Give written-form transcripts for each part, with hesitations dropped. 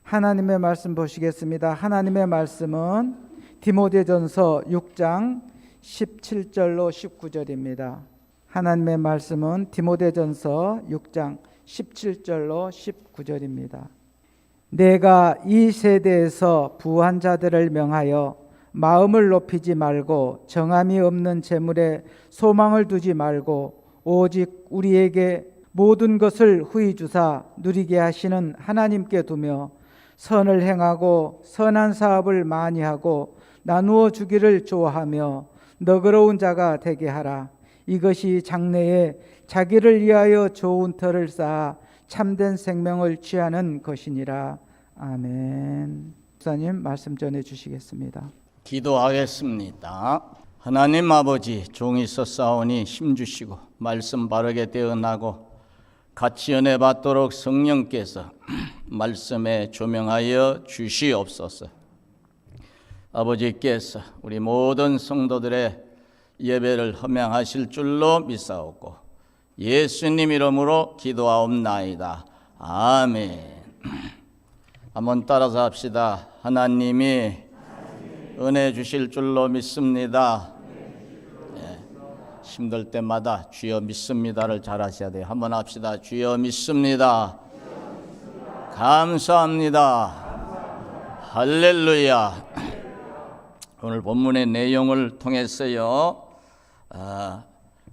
하나님의 말씀 보시겠습니다. 하나님의 말씀은 디모데전서 6장 17절로 19절입니다. 하나님의 말씀은 디모데전서 6장 17절로 19절입니다. 내가 이 세대에서 부한 자들을 명하여 마음을 높이지 말고 정함이 없는 재물에 소망을 두지 말고 오직 우리에게 모든 것을 후히 주사 누리게 하시는 하나님께 두며 선을 행하고 선한 사업을 많이 하고 나누어 주기를 좋아하며 너그러운 자가 되게 하라. 이것이 장래에 자기를 위하여 좋은 터를 쌓아 참된 생명을 취하는 것이니라. 아멘. 목사님 말씀 전해 주시겠습니다. 기도하겠습니다. 하나님 아버지, 종이 썼사오니 힘주시고 말씀 바르게 대언하고 같이 은혜 받도록 성령께서 말씀에 조명하여 주시옵소서. 아버지께서 우리 모든 성도들의 예배를 허명하실 줄로 믿사옵고 예수님 이름으로 기도하옵나이다. 아멘. 한번 따라서 합시다. 하나님이 은혜 주실 줄로 믿습니다. 힘들 때마다 주여 믿습니다를 잘 하셔야 돼요. 한번 합시다. 주여 믿습니다. 감사합니다. 할렐루야. 오늘 본문의 내용을 통해서요,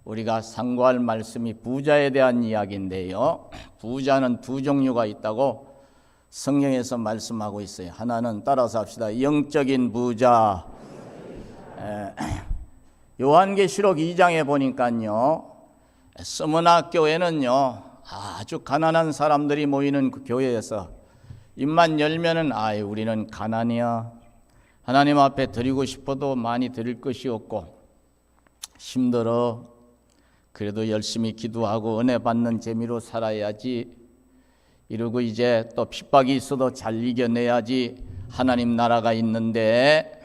우리가 상고할 말씀이 부자에 대한 이야기인데요, 부자는 두 종류가 있다고 성경에서 말씀하고 있어요. 하나는 따라서 합시다. 영적인 부자. 요한계시록 2장에 보니까요, 스무나 교회는요 아주 가난한 사람들이 모이는 그 교회에서 입만 열면은 우리는 가난이야, 하나님 앞에 드리고 싶어도 많이 드릴 것이 없고 힘들어, 그래도 열심히 기도하고 은혜 받는 재미로 살아야지, 이러고 이제 또 핍박이 있어도 잘 이겨내야지 하나님 나라가 있는데,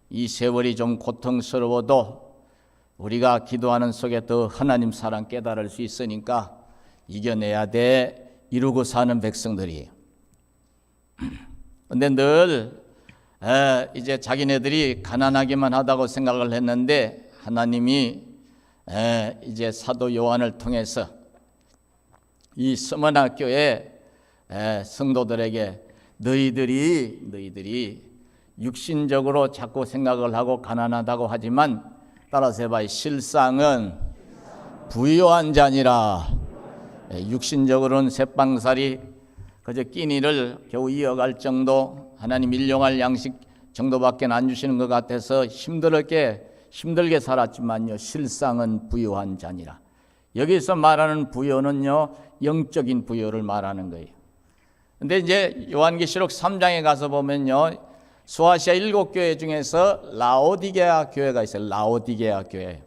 이 세월이 좀 고통스러워도 우리가 기도하는 속에 더 하나님 사랑 깨달을 수 있으니까 이겨내야 돼, 이러고 사는 백성들이에요. 근데 늘 이제 자기네들이 가난하기만 하다고 생각을 했는데, 하나님이 이제 사도 요한을 통해서 이 스무나 교회 성도들에게 너희들이 육신적으로 자꾸 생각을 하고 가난하다고 하지만, 따라서 해봐요. 실상은 부유한 자니라. 육신적으로는 새빵살이 그저 끼니를 겨우 이어갈 정도, 하나님 일용할 양식 정도밖에 안 주시는 것 같아서 힘들게 살았지만요, 실상은 부유한 자니라. 여기서 말하는 부유는요, 영적인 부유를 말하는 거예요. 근데 이제 요한계시록 3장에 가서 보면요, 소아시아 7교회 중에서 라오디게아 교회가 있어요. 라오디게아 교회.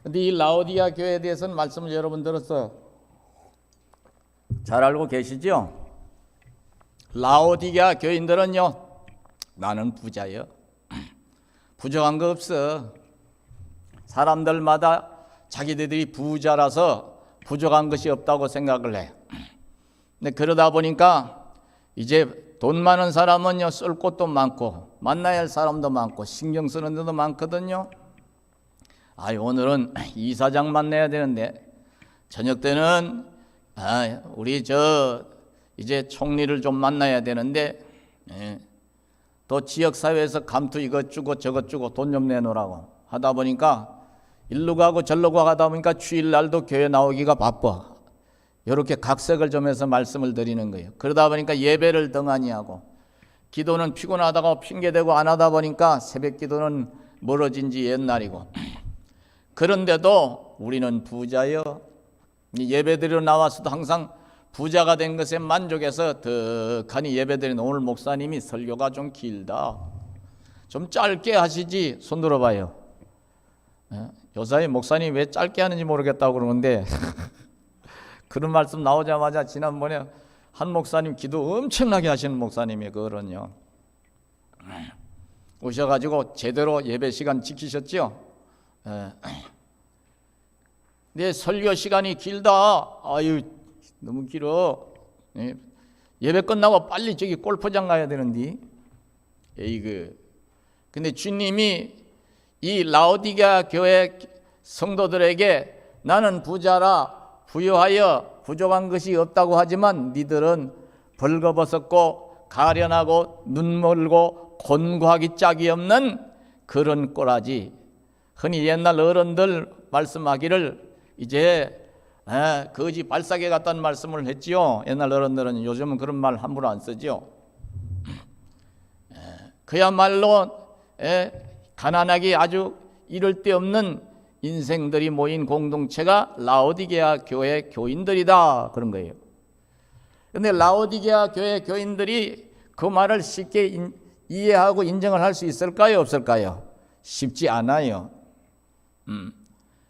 근데 이 라오디게아 교회에 대해서는 말씀을 여러분 들어서 잘 알고 계시죠? 라오디게아 교인들은요, 나는 부자요, 부족한 거 없어. 사람들마다 자기들이 부자라서 부족한 것이 없다고 생각을 해. 근데 그러다 보니까 이제 돈 많은 사람은요, 쓸 곳도 많고 만나야 할 사람도 많고 신경 쓰는 데도 많거든요. 오늘은 이사장 만나야 되는데, 저녁 때는 우리 이제 총리를 좀 만나야 되는데, 또 지역사회에서 감투 이것 주고 저것 주고 돈 좀 내놓으라고 하다 보니까 일로 가고 절로 가다 보니까 주일날도 교회 나오기가 바빠. 이렇게 각색을 좀 해서 말씀을 드리는 거예요. 그러다 보니까 예배를 덩하니 하고, 기도는 피곤하다고 핑계대고 안 하다 보니까 새벽 기도는 멀어진 지 옛날이고, 그런데도 우리는 부자요, 예배드리러 나와서도 항상 부자가 된 것에 만족해서 덕하니 예배드리는 오늘 목사님이 설교가 좀 길다, 좀 짧게 하시지, 손 들어봐요. 요사이 목사님 왜 짧게 하는지 모르겠다고 그러는데 그런 말씀 나오자마자 지난번에 한 목사님 기도 엄청나게 하시는 목사님이 그거는요, 오셔가지고 제대로 예배 시간 지키셨죠? 내 설교 시간이 길다. 아유 너무 길어. 예배 끝나고 빨리 저기 골프장 가야 되는데. 근데 주님이 이 라오디게아 교회 성도들에게 나는 부자라 부유하여 부족한 것이 없다고 하지만 니들은 벌거벗었고 가련하고 눈멀고 곤고하기 짝이 없는 그런 꼬라지. 흔히 옛날 어른들 말씀하기를 이제 거지 발사계 같다는 말씀을 했지요. 옛날 어른들은. 요즘은 그런 말 함부로 안 쓰죠. 그야말로 가난하기 아주 이를 데 없는 인생들이 모인 공동체가 라오디게아 교회 교인들이다, 그런 거예요. 그런데 라오디게아 교회 교인들이 그 말을 쉽게 이해하고 인정을 할 수 있을까요, 없을까요? 쉽지 않아요.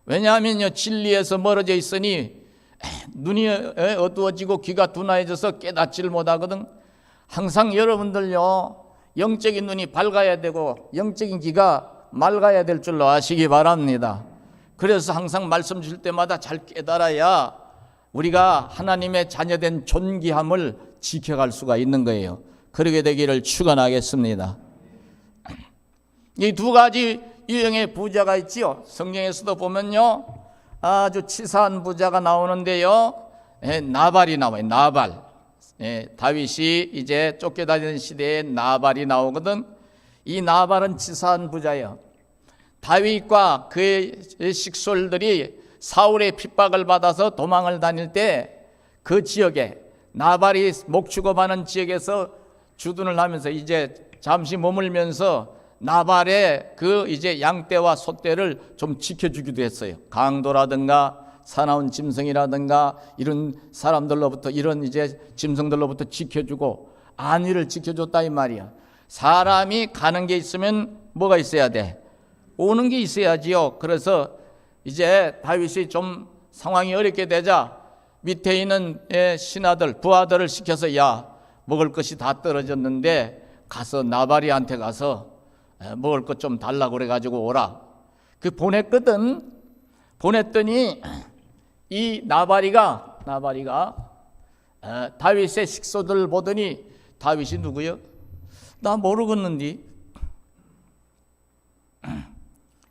왜냐하면요, 진리에서 멀어져 있으니 눈이 어두워지고 귀가 둔화해져서 깨닫지를 못하거든. 항상 여러분들요, 영적인 눈이 밝아야 되고 영적인 귀가 맑아야 될 줄로 아시기 바랍니다. 그래서 항상 말씀 주실 때마다 잘 깨달아야 우리가 하나님의 자녀된 존귀함을 지켜갈 수가 있는 거예요. 그러게 되기를 축원하겠습니다. 이 두 가지 유형의 부자가 있지요. 성경에서도 보면요, 아주 치사한 부자가 나오는데요, 나발이 나와요. 나발. 다윗이 이제 쫓겨다니는 시대에 나발이 나오거든. 이 나발은 치사한 부자예요. 다윗과 그의 식솔들이 사울의 핍박을 받아서 도망을 다닐 때 그 지역에 나발이 목축업하는 지역에서 주둔을 하면서 이제 잠시 머물면서 나발의 그 이제 양떼와 소떼를 좀 지켜주기도 했어요. 강도라든가 사나운 짐승이라든가 이런 사람들로부터, 이런 이제 짐승들로부터 지켜주고 안위를 지켜줬다 이 말이야. 사람이 가는 게 있으면 뭐가 있어야 돼? 오는 게 있어야지요. 그래서 이제 다윗이 좀 상황이 어렵게 되자 밑에 있는 신하들, 부하들을 시켜서 야, 먹을 것이 다 떨어졌는데 가서 나발이한테 가서 먹을 것 좀 달라고 그래가지고 오라. 그 보냈거든. 보냈더니 이 나발이가 다윗의 식소들 보더니 다윗이 누구요? 나 모르겠는디.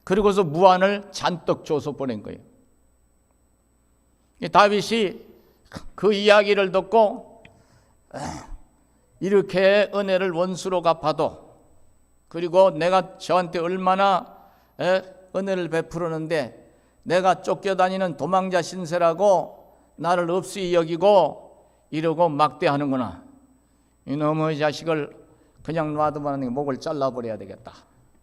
그리고서 무안을 잔뜩 줘서 보낸 거예요. 다윗이 그 이야기를 듣고 이렇게 은혜를 원수로 갚아도, 그리고 내가 저한테 얼마나 은혜를 베풀었는데 내가 쫓겨다니는 도망자 신세라고 나를 없이 여기고 이러고 막대하는구나. 이놈의 자식을 그냥 놔두면 목을 잘라버려야 되겠다.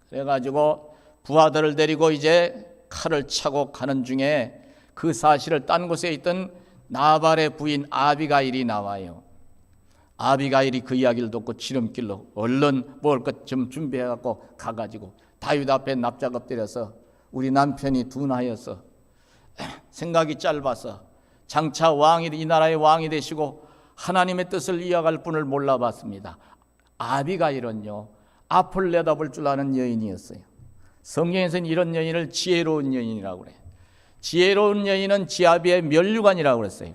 그래가지고 부하들을 데리고 이제 칼을 차고 가는 중에 그 사실을 딴 곳에 있던 나발의 부인 아비가일이 나와요. 아비가일이 그 이야기를 듣고 지름길로 얼른 먹을 것 좀 준비해갖고 가가지고 다윗 앞에 납작 엎드려서 우리 남편이 둔하여서 생각이 짧아서 장차 이 나라의 왕이 되시고 하나님의 뜻을 이어갈 분을 몰라봤습니다. 아비가일은요, 앞을 내다볼 줄 아는 여인이었어요. 성경에서는 이런 여인을 지혜로운 여인이라고 그래요. 지혜로운 여인은 지아비의 면류관이라고 그랬어요.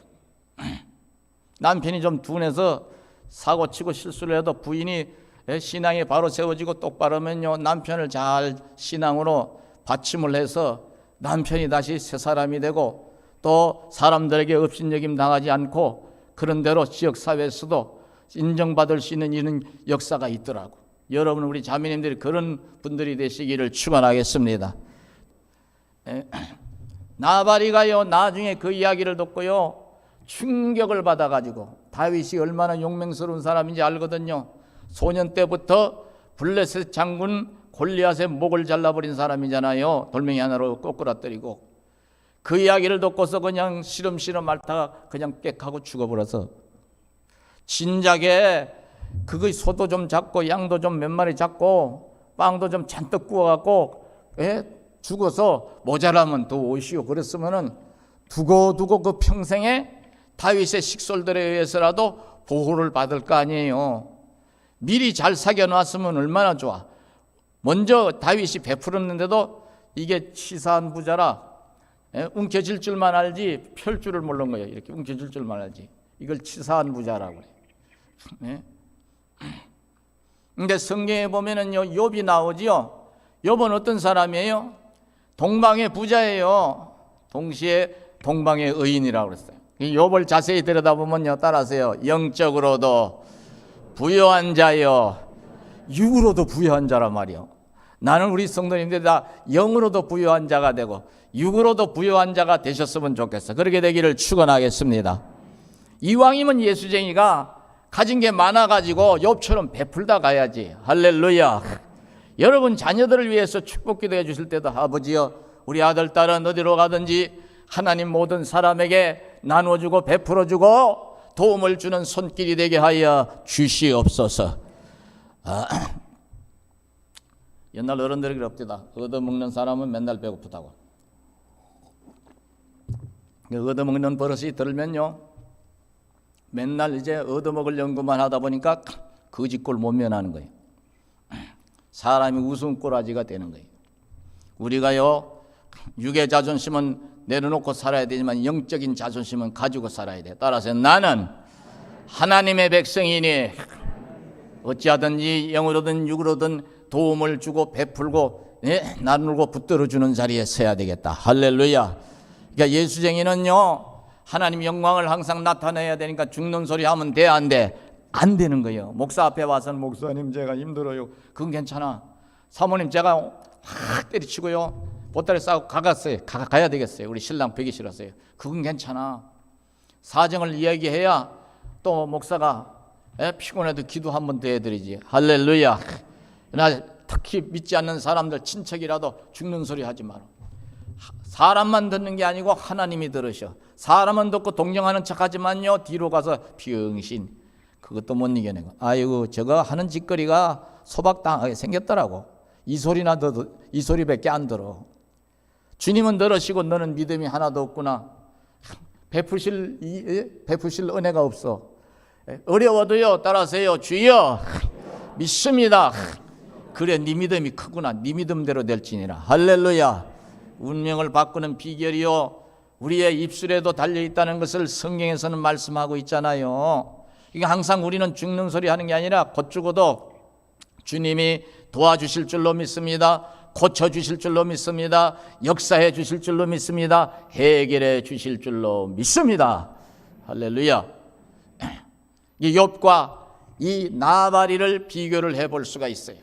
남편이 좀 둔해서 사고치고 실수를 해도 부인이 신앙에 바로 세워지고 똑바르면요, 남편을 잘 신앙으로 받침을 해서 남편이 다시 새 사람이 되고 또 사람들에게 업신여김 당하지 않고 그런 대로 지역사회에서도 인정받을 수 있는 이런 역사가 있더라고. 여러분, 우리 자매님들이 그런 분들이 되시기를 축원하겠습니다. 나발이가요, 나중에 그 이야기를 듣고요, 충격을 받아가지고, 다윗이 얼마나 용맹스러운 사람인지 알거든요. 소년 때부터 블레셋 장군 골리앗의 목을 잘라버린 사람이잖아요. 돌멩이 하나로 꼬꾸라뜨리고. 그 이야기를 듣고서 그냥 시름시름 앓다가 그냥 빽하고 죽어버려서, 진작에 그거 소도 좀 잡고 양도 좀 몇 마리 잡고 빵도 좀 잔뜩 구워갖고 죽어서 모자라면 더 오시오. 그랬으면은 두고두고 그 평생에 다윗의 식솔들에 의해서라도 보호를 받을 거 아니에요. 미리 잘 사겨놨으면 얼마나 좋아. 먼저 다윗이 베풀었는데도 이게 치사한 부자라 움켜질 줄만 알지 펼 줄을 모르는 거예요. 이렇게 움켜질 줄만 알지. 이걸 치사한 부자라고 그래요. 네? 근데 성경에 보면은요, 욥이 나오지요. 욥은 어떤 사람이에요? 동방의 부자예요. 동시에 동방의 의인이라고 그랬어요. 이 욥을 자세히 들여다보면요, 따라하세요. 영적으로도 부유한 자요, 육으로도 부유한 자란 말이요. 나는 우리 성도님들 다 영으로도 부유한 자가 되고 육으로도 부유한 자가 되셨으면 좋겠어. 그렇게 되기를 축원하겠습니다. 이왕이면 예수쟁이가 가진 게 많아가지고 욥처럼 베풀다 가야지. 할렐루야. 여러분 자녀들을 위해서 축복 기도해 주실 때도 아버지여, 우리 아들 딸은 어디로 가든지 하나님 모든 사람에게 나눠주고 베풀어주고 도움을 주는 손길이 되게 하여 주시옵소서. 옛날 어른들이 그럽디다. 얻어먹는 사람은 맨날 배고프다고. 얻어먹는 버릇이 들면요, 맨날 이제 얻어먹을 연구만 하다 보니까 거짓골 못 면하는 거예요. 사람이 웃음꼬라지가 되는 거예요. 우리가요, 육의 자존심은 내려놓고 살아야 되지만 영적인 자존심은 가지고 살아야 돼. 따라서 나는 하나님의 백성이니 어찌하든지 영으로든 육으로든 도움을 주고 베풀고 나누고 붙들어주는 자리에 서야 되겠다. 할렐루야. 그러니까 예수쟁이는요, 하나님 영광을 항상 나타내야 되니까 죽는 소리 하면 돼, 안 돼? 안 되는 거예요. 목사 앞에 와서는 목사님 제가 힘들어요. 그건 괜찮아. 사모님 제가 확 때리치고요, 보따리 싸고 가야 되겠어요. 우리 신랑 뵈기 싫었어요. 그건 괜찮아. 사정을 이야기해야 또 목사가 피곤해도 기도 한 번 더 해드리지. 할렐루야. 나 특히 믿지 않는 사람들 친척이라도 죽는 소리 하지 마라. 사람만 듣는 게 아니고 하나님이 들으셔. 사람은 듣고 동정하는 척하지만요, 뒤로 가서 병신, 그것도 못 이겨내고, 아이고 저거 하는 짓거리가 소박당하게 생겼더라고. 이 소리나 이 소리밖에 안 들어. 주님은 들으시고 너는 믿음이 하나도 없구나. 베푸실 은혜가 없어. 어려워도요, 따라서요, 주여 믿습니다. 그래, 네 믿음이 크구나. 네 믿음대로 될지니라. 할렐루야. 운명을 바꾸는 비결이요, 우리의 입술에도 달려있다는 것을 성경에서는 말씀하고 있잖아요. 이게 항상 우리는 죽는 소리 하는 게 아니라 곧 죽어도 주님이 도와주실 줄로 믿습니다. 고쳐주실 줄로 믿습니다. 역사해 주실 줄로 믿습니다. 해결해 주실 줄로 믿습니다. 할렐루야. 이 욥과 이 나발이를 비교를 해볼 수가 있어요.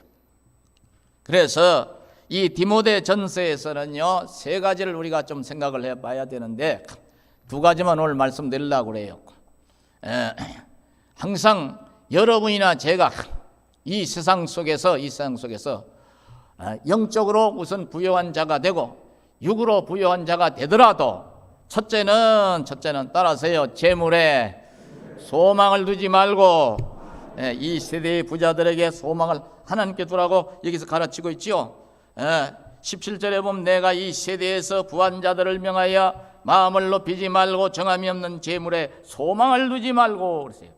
그래서 이 디모데 전서에서는요, 세 가지를 우리가 좀 생각을 해봐야 되는데 두 가지만 오늘 말씀드리려고 그래요. 항상 여러분이나 제가 이 세상 속에서 영적으로 우선 부유한 자가 되고 육으로 부유한 자가 되더라도 첫째는 따라서요, 재물에 소망을 두지 말고, 이 세대의 부자들에게 소망을 하나님께 두라고 여기서 가르치고 있지요. 17절에 보면 내가 이 세대에서 부한 자들을 명하여 마음을 높이지 말고 정함이 없는 재물에 소망을 두지 말고 그러세요.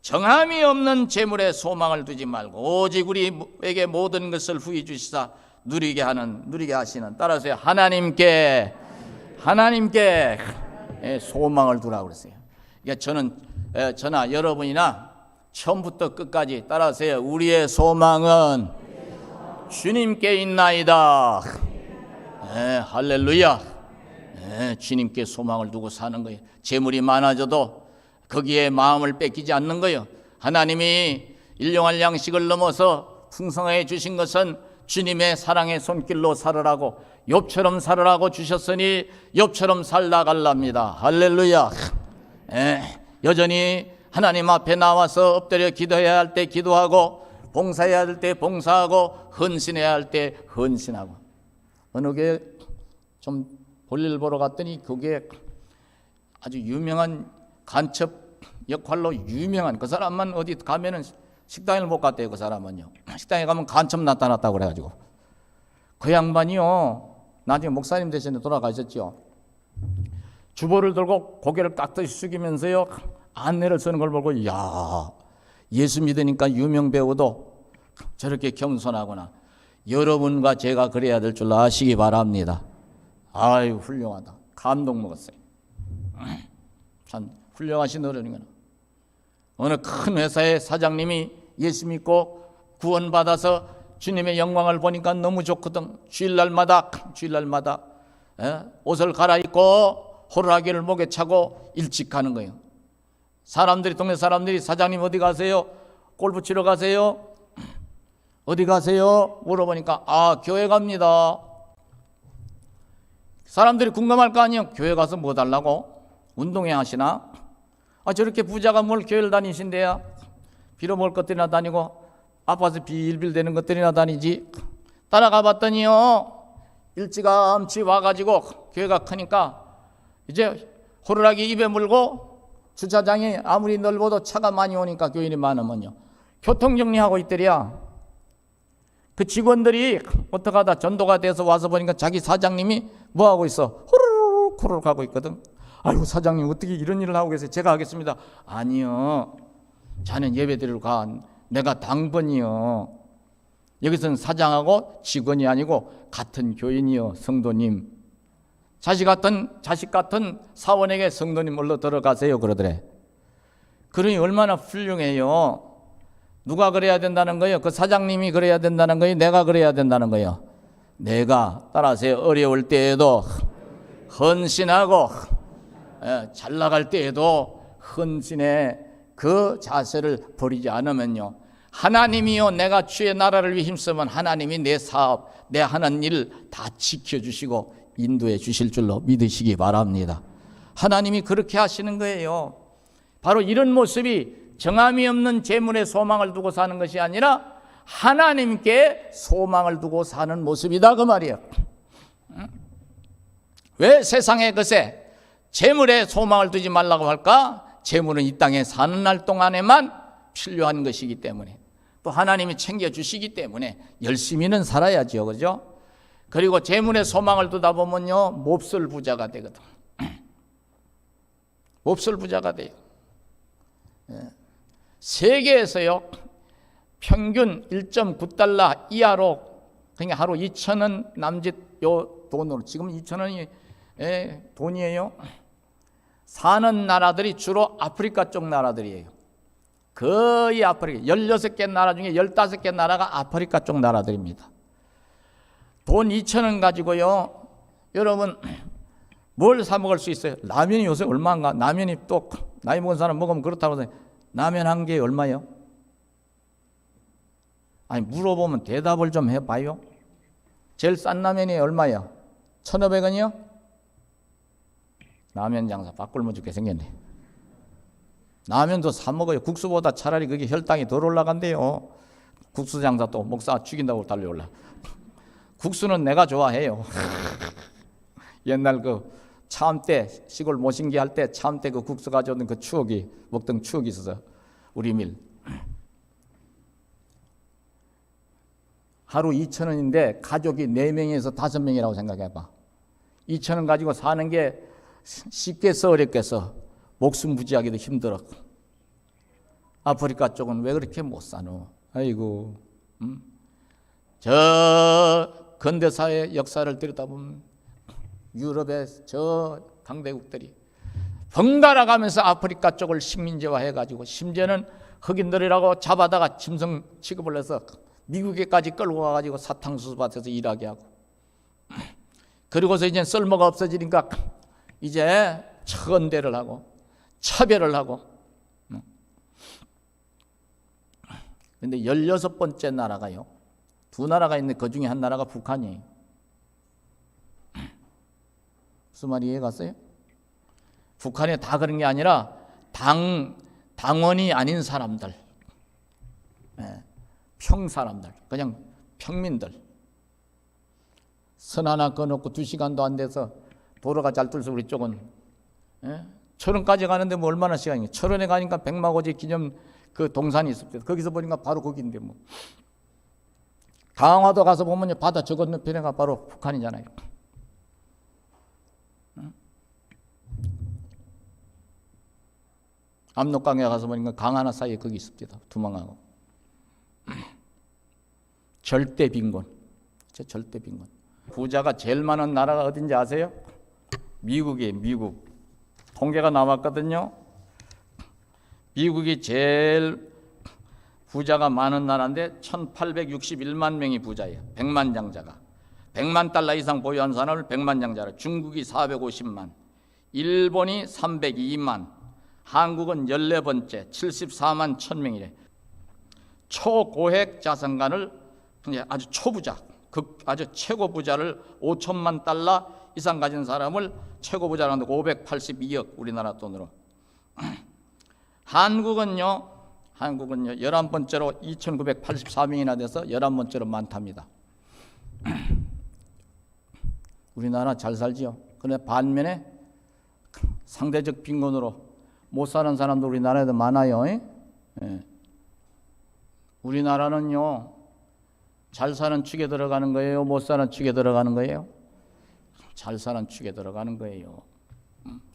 정함이 없는 재물에 소망을 두지 말고 오직 우리에게 모든 것을 후히 주시사 누리게 하시는, 따라서 하나님께 소망을 두라고 그랬어요. 그러니까 저나 여러분이나 처음부터 끝까지 따라서요, 우리의 소망은 주님께 있나이다. 할렐루야. 주님께 소망을 두고 사는 거예요. 재물이 많아져도 거기에 마음을 뺏기지 않는 거예요. 하나님이 일용할 양식을 넘어서 풍성해 주신 것은 주님의 사랑의 손길로 살으라고, 욥처럼 살으라고 주셨으니 욥처럼 살다갈랍니다. 할렐루야. 여전히 하나님 앞에 나와서 엎드려 기도해야 할 때 기도하고, 봉사해야 할 때 봉사하고, 헌신해야 할 때 헌신하고. 어느 게 좀 볼일 보러 갔더니 그게 아주 유명한 간첩 역할로 유명한 그 사람만 어디 가면은 식당을 못 갔대요. 그 사람은요, 식당에 가면 간첩 나타났다고 그래가지고 그 양반이요, 나중에 목사님 되시는데 돌아가셨죠. 주보를 들고 고개를 깍듯이 숙이면서요 안내를 쓰는 걸 보고, 이야, 예수 믿으니까 유명 배우도 저렇게 겸손하구나. 여러분과 제가 그래야 될 줄 아시기 바랍니다. 아유, 훌륭하다. 감동 먹었어요. 참 훌륭하신 어른이구나. 어느 큰 회사의 사장님이 예수 믿고 구원받아서 주님의 영광을 보니까 너무 좋거든. 주일날마다 옷을 갈아입고 호루라기를 목에 차고 일찍 가는 거예요. 동네 사람들이 사장님 어디 가세요? 골프 치러 가세요? 어디 가세요? 물어보니까 교회 갑니다. 사람들이 궁금할 거 아니에요. 교회 가서 뭐 달라고? 운동회 하시나? 저렇게 부자가 뭘 교회를 다니신대야? 빌어먹을 것들이나 다니고 아파서 빌빌 대는 것들이나 다니지. 따라가 봤더니요, 일찌감치 와가지고 교회가 크니까 이제 호루라기 입에 물고 주차장이 아무리 넓어도 차가 많이 오니까 교인이 많으면요 교통정리하고 있더랴. 그 직원들이 어떻게 하다 전도가 돼서 와서 보니까 자기 사장님이 뭐하고 있어? 호루룩 하고 있거든. 아이고 사장님 어떻게 이런 일을 하고 계세요? 제가 하겠습니다. 아니요, 자넨 예배드리러 가. 내가 당번이요. 여기서는 사장하고 직원이 아니고 같은 교인이요, 성도님. 자식 같은 사원에게 성도님 얼른 들어가세요 그러더래. 그러니 얼마나 훌륭해요. 누가 그래야 된다는 거예요? 그 사장님이 그래야 된다는 거예요? 내가 그래야 된다는 거예요? 내가. 따라하세요. 어려울 때에도 헌신하고 잘 나갈 때에도 헌신의 그 자세를 버리지 않으면요, 하나님이요, 내가 주의 나라를 위해 힘쓰면 하나님이 내 사업, 내 하는 일 다 지켜주시고 인도해 주실 줄로 믿으시기 바랍니다. 하나님이 그렇게 하시는 거예요. 바로 이런 모습이 정함이 없는 재물에 소망을 두고 사는 것이 아니라 하나님께 소망을 두고 사는 모습이다 그 말이에요. 왜 세상의 것에 재물에 소망을 두지 말라고 할까? 재물은 이 땅에 사는 날 동안에만 필요한 것이기 때문에, 또 하나님이 챙겨주시기 때문에 열심히는 살아야죠, 그죠? 그리고 재물에 소망을 두다 보면요, 몹쓸 부자가 되거든. 몹쓸 부자가 돼요. 세계에서요, 평균 1.9달러 이하로, 그러니까 하루 2,000원 남짓 요 돈으로, 지금 2,000원이 돈이에요. 사는 나라들이 주로 아프리카 쪽 나라들이에요. 거의 아프리카 16개 나라 중에 15개 나라가 아프리카 쪽 나라들입니다. 돈 2,000원 가지고요, 여러분 뭘 사 먹을 수 있어요? 라면이 요새 얼마인가? 라면이 또 나이 먹은 사람 먹으면 그렇다고 해서 라면 한 개에 얼마예요? 아니 물어보면 대답을 좀 해봐요. 제일 싼 라면이 얼마예요? 1,500원이요? 라면 장사 바꿀면 죽게 생겼네. 라면도 사 먹어요. 국수보다 차라리 그게 혈당이 덜 올라간대요. 국수 장사 또 목사 죽인다고 달려올라. 국수는 내가 좋아해요. 옛날 그 차암 때 시골 모신기 할 때 차암 때 그 국수 가져오던 그 추억이, 먹던 추억이 있어서 우리 밀. 하루 2,000원인데 가족이 4명에서 5명이라고 생각해봐. 2,000원 가지고 사는 게 쉽겠어 어렵겠어? 목숨 부지하기도 힘들어. 아프리카 쪽은 왜 그렇게 못 사노? 아이고, 저 근대사의 역사를 들여다보면 유럽의 저 강대국들이 번갈아 가면서 아프리카 쪽을 식민지화 해가지고 심지어는 흑인들이라고 잡아다가 짐승 취급을 해서 미국에까지 끌고 가가지고 사탕수수밭에서 일하게 하고, 그리고서 이제 쓸모가 없어지니까 이제 천대를 하고 차별을 하고. 그런데 16번째 나라가요, 2나라가 있는데 그 중에 한 나라가 북한이에요. 무슨 말이 이해 갔어요? 북한에 다 그런 게 아니라 당원이 아닌 사람들, 평사람들, 그냥 평민들, 선 하나 꺼놓고 2시간도 안 돼서 도로가 잘 뚫려서 우리 쪽은 철원까지 가는데 뭐 얼마나 시간이에요. 철원에 가니까 백마고지 기념 그 동산이 있습니다. 거기서 보니까 바로 거기인데 뭐. 강화도 가서 보면 바다 저 건너편에가 바로 북한이잖아요. 압록강에 가서 보니까 강 하나 사이에 거기 있습니다. 두망하고. 절대 빈곤. 절대 빈곤. 부자가 제일 많은 나라가 어딘지 아세요? 미국이에요. 미국. 통계가 나왔거든요. 미국이 제일 부자가 많은 나라인데 1861만 명이 부자예요. 100만 장자가. 100만 달러 이상 보유한 사람을 100만 장자라. 중국이 450만, 일본이 302만, 한국은 14번째 74만 1000명이래. 초고액 자산가를 아주 초부자, 아주 최고 부자를 5천만 달러 이상 가진 사람을 최고 부자라는데 582억 우리나라 돈으로. 한국은요 11번째로 2984명이나 돼서 11번째로 많답니다. 우리나라 잘 살지요. 그런데 반면에 상대적 빈곤으로 못 사는 사람도 우리나라에도 많아요. 예. 우리나라는요 잘 사는 축에 들어가는 거예요, 못 사는 축에 들어가는 거예요? 잘 사는 축에 들어가는 거예요.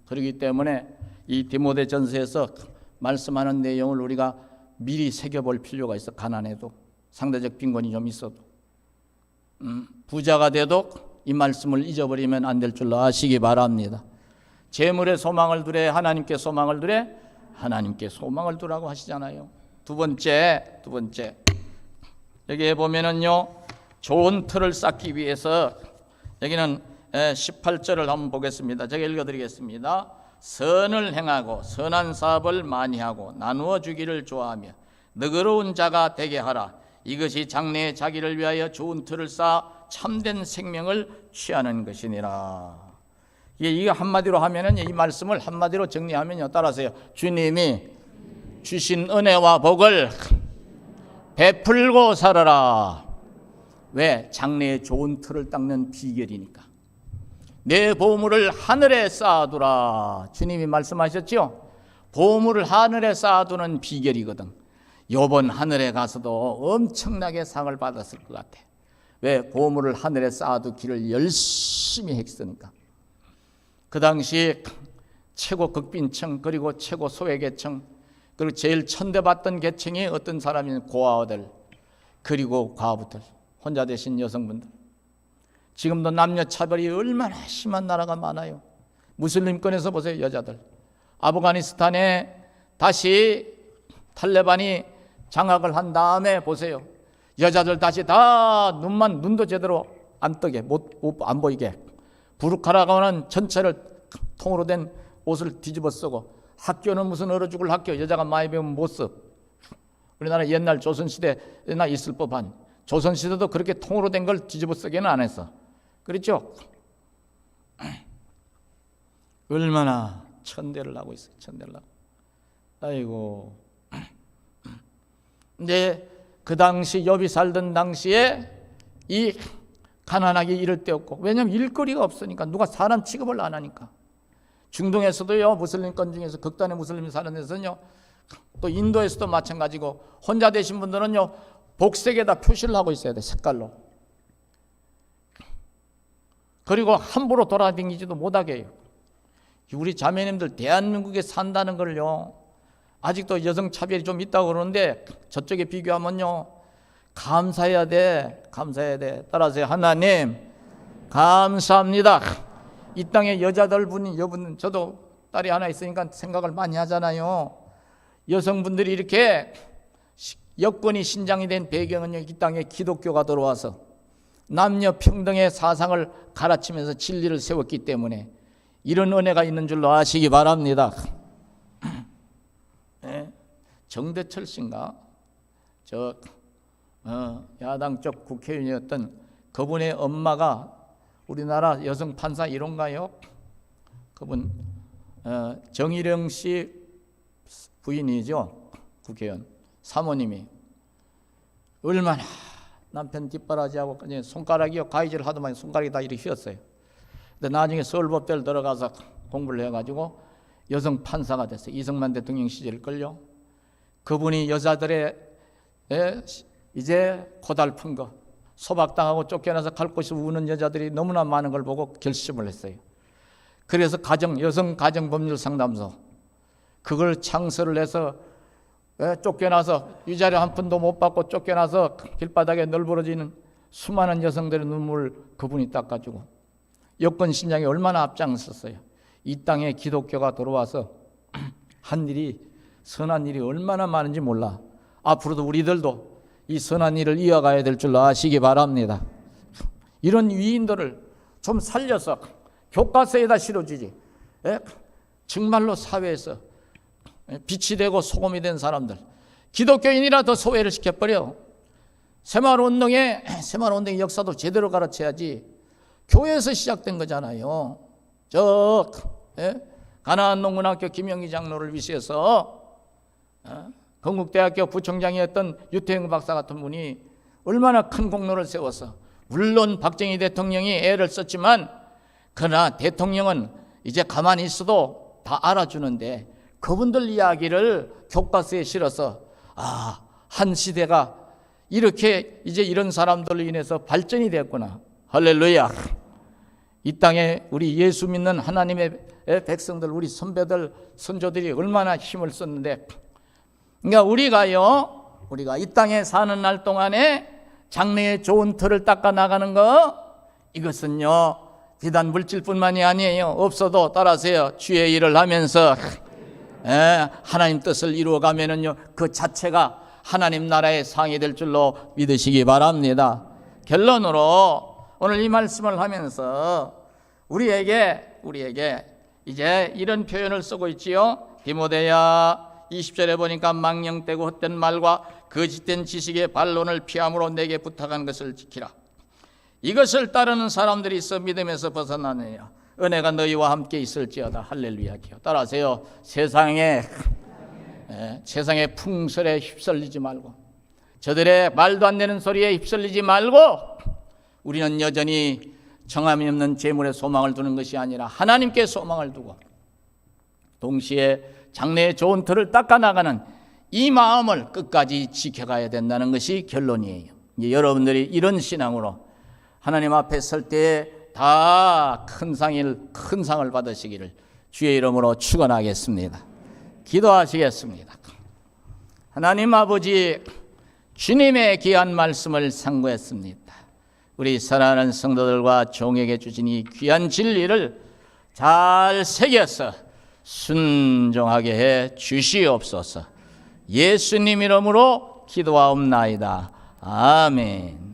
그렇기 때문에 이 디모데전서에서 말씀하는 내용을 우리가 미리 새겨볼 필요가 있어. 가난해도 상대적 빈곤이 좀 있어도 부자가 돼도 이 말씀을 잊어버리면 안 될 줄로 아시기 바랍니다. 재물에 소망을 두래 하나님께 소망을 두래 하나님께 소망을 두라고 하시잖아요. 두 번째 여기에 보면은요 좋은 틀을 쌓기 위해서 여기는 18절을 한번 보겠습니다. 제가 읽어드리겠습니다. 선을 행하고 선한 사업을 많이 하고 나누어 주기를 좋아하며 너그러운 자가 되게 하라. 이것이 장래에 자기를 위하여 좋은 틀을 쌓아 참된 생명을 취하는 것이니라. 이게 한마디로 하면은 이 말씀을 한마디로 정리하면요 따라하세요. 주님이 주신 은혜와 복을 베풀고 살아라. 왜? 장래에 좋은 틀을 닦는 비결이니까. 내 보물을 하늘에 쌓아두라. 주님이 말씀하셨죠? 보물을 하늘에 쌓아두는 비결이거든. 요번 하늘에 가서도 엄청나게 상을 받았을 것 같아. 왜? 보물을 하늘에 쌓아두기를 열심히 했으니까. 그 당시 최고 극빈층 그리고 최고 소외계층 그리고 제일 천대받던 계층이 어떤 사람이냐면 고아들 그리고 과부들, 혼자 되신 여성분들. 지금도 남녀 차별이 얼마나 심한 나라가 많아요. 무슬림권에서 보세요. 여자들 아프가니스탄에 다시 탈레반이 장악을 한 다음에 보세요. 여자들 다시 다 눈도 제대로 안 뜨게 안 보이게 부르카라고 하는 전체를 통으로 된 옷을 뒤집어 쓰고 학교는 무슨 얼어 죽을 학교 여자가 많이 배우면 못 써. 우리나라 옛날 조선시대나 있을 법한 조선시대도 그렇게 통으로 된 걸 뒤집어 쓰기는 안 했어. 그렇죠? 얼마나 천대를 하고 있어요. 천대를 하고. 아이고. 근데 그 당시 욥이 살던 당시에 이 가난하기 이를 데 없고 왜냐하면 일거리가 없으니까 누가 사람 취급을 안 하니까. 중동에서도요 무슬림권 중에서 극단의 무슬림이 사는 데서는요 또 인도에서도 마찬가지고 혼자 되신 분들은요 복색에다 표시를 하고 있어야 돼. 색깔로. 그리고 함부로 돌아다니지도 못하게 해요. 우리 자매님들 대한민국에 산다는 걸요 아직도 여성 차별이 좀 있다고 그러는데 저쪽에 비교하면요 감사해야 돼. 감사해야 돼. 따라서 하나님 감사합니다. 이 땅에 여자들 분이 여분 저도 딸이 하나 있으니까 생각을 많이 하잖아요. 여성분들이 이렇게 여건이 신장이 된 배경은요 이 땅에 기독교가 들어와서 남녀 평등의 사상을 가르치면서 진리를 세웠기 때문에 이런 은혜가 있는 줄로 아시기 바랍니다. 네? 정대철 씨인가 야당 쪽 국회의원이었던 그분의 엄마가 우리나라 여성 판사 1호인가요? 그분 정일영 씨 부인이죠. 국회의원 사모님이 얼마나 남편 뒷바라지하고 손가락이요 가위질을 하더만 손가락이 다 이렇게 휘었어요. 근데 나중에 서울법대를 들어가서 공부를 해가지고 여성 판사가 됐어요. 이승만 대통령 시절일걸요. 그분이 여자들의 이제 고달픈 거 소박당하고 쫓겨나서 갈 곳이 우는 여자들이 너무나 많은 걸 보고 결심을 했어요. 그래서 여성 가정법률 상담소 그걸 창설을 해서 쫓겨나서 위자료 한 푼도 못 받고 쫓겨나서 길바닥에 널브러지는 수많은 여성들의 눈물을 그분이 닦아주고 여권 신장이 얼마나 앞장섰어요. 이 땅에 기독교가 들어와서 한 일이 선한 일이 얼마나 많은지 몰라. 앞으로도 우리들도 이 선한 일을 이어가야 될 줄 아시기 바랍니다. 이런 위인들을 좀 살려서 교과서에다 실어주지. 정말로 사회에서 빛이 되고 소금이 된 사람들, 기독교인이라도 소외를 시켜버려. 새마을운동의 역사도 제대로 가르쳐야지. 교회에서 시작된 거잖아요. 가나안 농문학교 김영기 장로를 위시해서 건국대학교 부총장이었던 유태영 박사 같은 분이 얼마나 큰 공로를 세워서, 물론 박정희 대통령이 애를 썼지만 그러나 대통령은 이제 가만히 있어도 다 알아주는데 그분들 이야기를 교과서에 실어서 한 시대가 이렇게 이제 이런 사람들로 인해서 발전이 됐구나. 할렐루야. 이 땅에 우리 예수 믿는 하나님의 백성들, 우리 선배들, 선조들이 얼마나 힘을 썼는데, 그러니까 우리가 이 땅에 사는 날 동안에 장래에 좋은 터를 닦아 나가는 거, 이것은요 비단 물질뿐만이 아니에요. 없어도 따라서요, 주의 일을 하면서 하나님 뜻을 이루어가면은요 그 자체가 하나님 나라의 상이 될 줄로 믿으시기 바랍니다. 결론으로 오늘 이 말씀을 하면서 우리에게 이제 이런 표현을 쓰고 있지요. 디모데야, 20절에 보니까 망령되고 헛된 말과 거짓된 지식의 반론을 피함으로 내게 부탁한 것을 지키라. 이것을 따르는 사람들이 있어 믿음에서 벗어나느냐. 은혜가 너희와 함께 있을지어다. 할렐루야. 따라하세요. 세상의 풍설에 휩쓸리지 말고, 저들의 말도 안 되는 소리에 휩쓸리지 말고, 우리는 여전히 정함이 없는 재물에 소망을 두는 것이 아니라 하나님께 소망을 두고 동시에 장래의 좋은 터를 닦아나가는 이 마음을 끝까지 지켜가야 된다는 것이 결론이에요. 여러분들이 이런 신앙으로 하나님 앞에 설 때에 다 큰 상을 받으시기를 주의 이름으로 축원하겠습니다. 기도하시겠습니다. 하나님 아버지, 주님의 귀한 말씀을 상고했습니다. 우리 사랑하는 성도들과 종에게 주신 이 귀한 진리를 잘 새겨서 순종하게 해 주시옵소서. 예수님 이름으로 기도하옵나이다. 아멘.